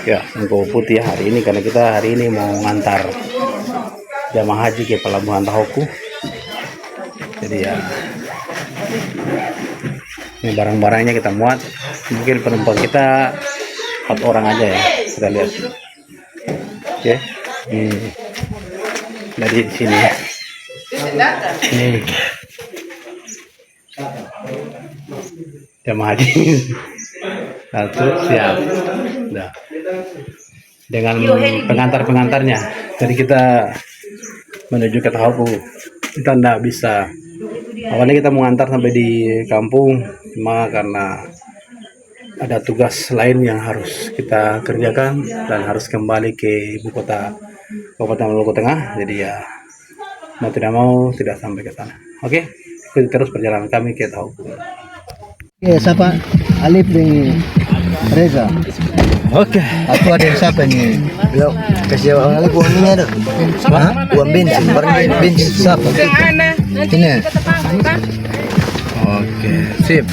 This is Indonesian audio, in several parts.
Ya, Mangko Putih hari ini karena kita hari ini mau ngantar jamaah haji ke Pelabuhan Tahoku. Jadi ya, ini barang-barangnya kita muat. Mungkin penumpang kita 4 orang aja ya. Kita lihat. Oke. Dari sini. Ini jamaah haji. Satu siap. Nah, dengan pengantar-pengantarnya. Jadi kita menuju ke Tahoku. Kita tidak bisa. Awalnya kita mau ngantar sampai di kampung, cuma karena ada tugas lain yang harus kita kerjakan dan harus kembali ke ibu kota Kabupaten Maluku Tengah. Jadi ya mau tidak mau tidak sampai ke sana. Oke, ikuti terus perjalanan kami ke Tahoku. Ya, siapa? Alif dan Reza. Oke. Aku ada yang siapa nih? Yo, kasih orang Alif uang ini ada. Uang bensin, barang bensin siapa? Ini. Oke, sip.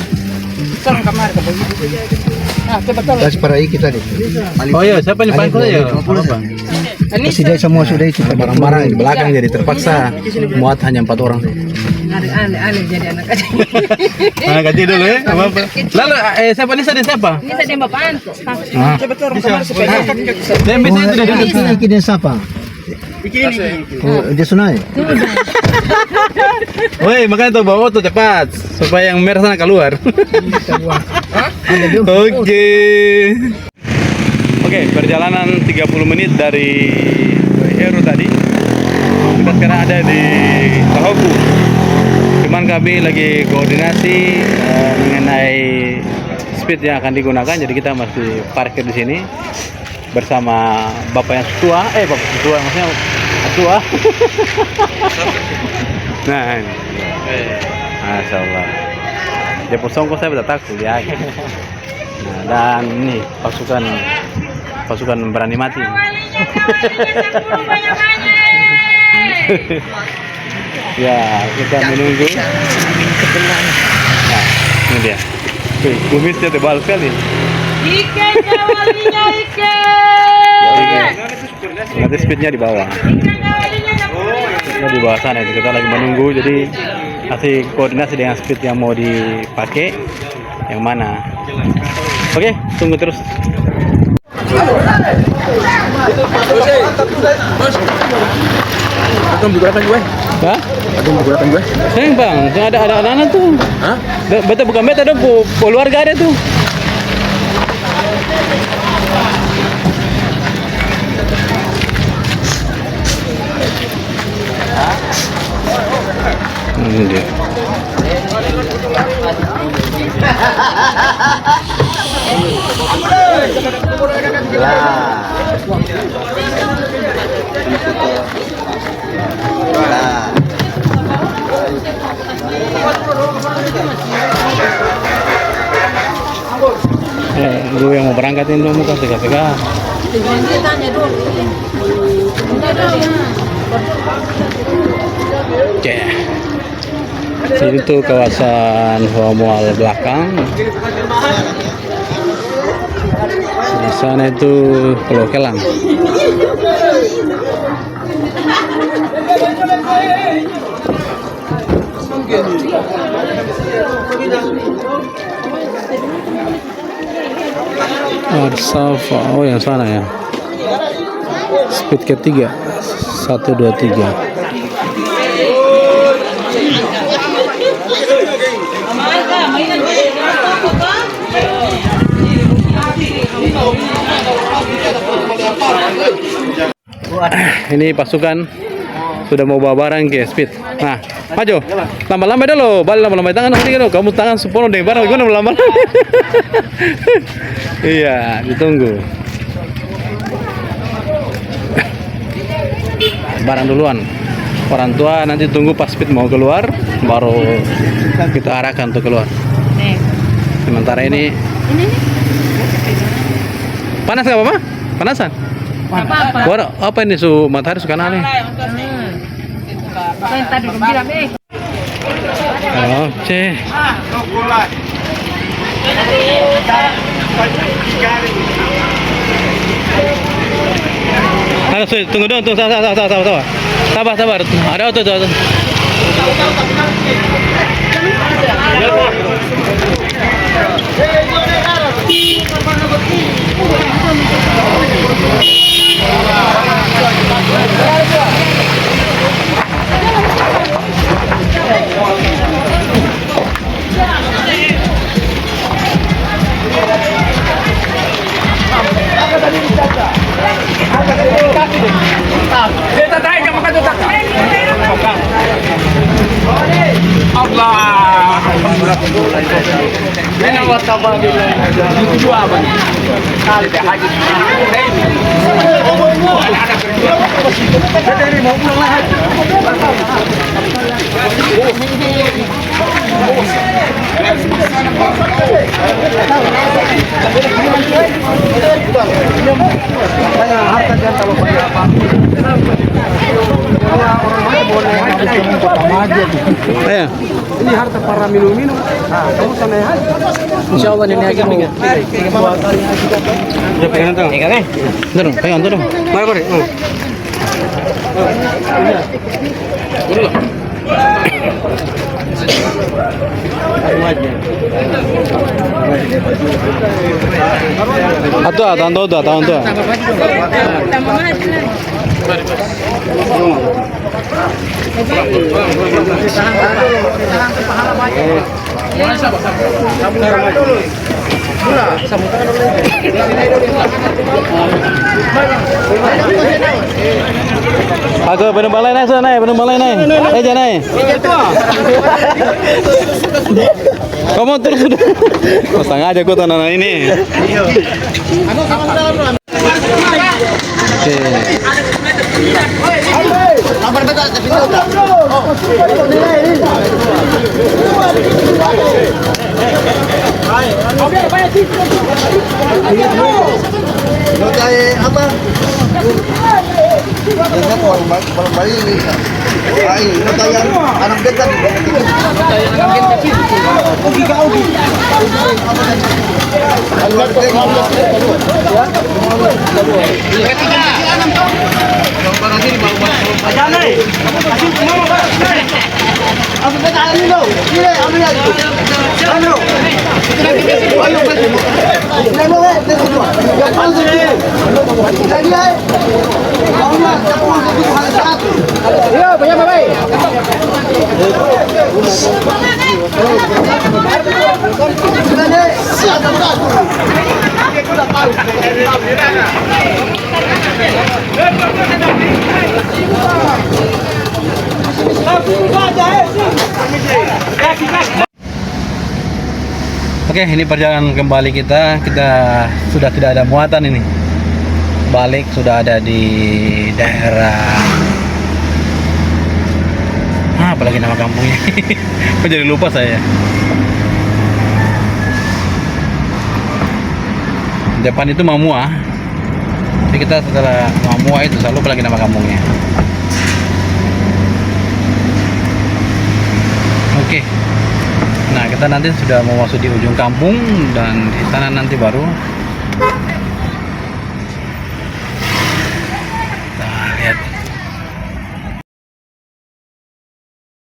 Kasih para kita deh. Oh iya, siapa nih Pak ya? Kasih dia semua sudah itu. Barang-barang di belakang jadi terpaksa muat hanya 4 orang. Aneh jadi anak kecil. Anak kecil dulu ya, apa-apa. Lalu siapa Nisa dan siapa? Nisa dia bapak antuk. Dia bisa itu dari Iki dia siapa? Oh, dia Sunai. Woi, makanya tuh bawa tuh cepat supaya yang merah sana keluar. Oke, perjalanan 30 menit dari Heru tadi. Kita sekarang ada di Tahoku. Cuman kami lagi koordinasi mengenai speed yang akan digunakan, jadi kita masih parkir di sini bersama bapak yang tua, bapak tua maksudnya tua. Nah, ini. Masya Allah. Dia posongko saya betul takut ya. Nah, dan ini pasukan berani mati. Ya, kita menunggu. Nah, ini dia. Kumisnya tebal sekali. Ikan jawalinya ikan. Nanti speednya di bawah. Speednya di bawah sana. Kita lagi menunggu, jadi masih koordinasi dengan speed yang mau dipakai, yang mana. Oke, tunggu terus. Akan menggunakan gue. Hah? Akan menggunakan gue. Sayang bang, ada anak-anak tuh. Hah? Betul bukan beta dong, keluarga ada tuh. Ini dia. Gue yang mau berangkatin dong, muka tega-tega. Oke. Sini tuh kawasan Hoa Mual belakang. Di sana itu Pulau Kelang. Arsafa, oh yang sana ya. Speed ketiga 123. Ini pasukan sudah mau bawa barang ke speed. Nah, maju. Lama-lama dulu, balik lama-lama tangan nanti dulu. Kamu tangan sepuluh deh barang gimana lama-lama. Iya, ditunggu. Barang duluan. Orang tua nanti tunggu pas speed mau keluar, baru kita arahkan untuk keluar. Sementara ini panas nggak apa-apa? Panasan? Apa? Apa ini matahari suka aneh? Oke. Jangan sulit, tunggu dong, tunggu sabar. Ada auto tuh. Ayo. Ini harta para minum-minum. Kamu sana aja. Insya Allah ini aja mau. Udah pegangan tuh. Pegang tuh dong. Mari. Tahun tuh. Aku penumpang lain sana, penumpang lain jangan. Kamu terus sudah. Pasang aja kok tanah ini. Oke. Apa? Jangan orang balik ini. Ini tayang anak dekat. Ugi kau ugi. Oke, ini perjalanan kembali kita sudah tidak ada muatan ini. Balik sudah ada di daerah apalagi nama kampungnya. Kok jadi lupa saya. Depan itu Mamua. Jadi kita setelah Mamua itu selalu lagi nama kampungnya. Oke. Nah, kita nanti sudah mau masuk di ujung kampung dan di sana nanti baru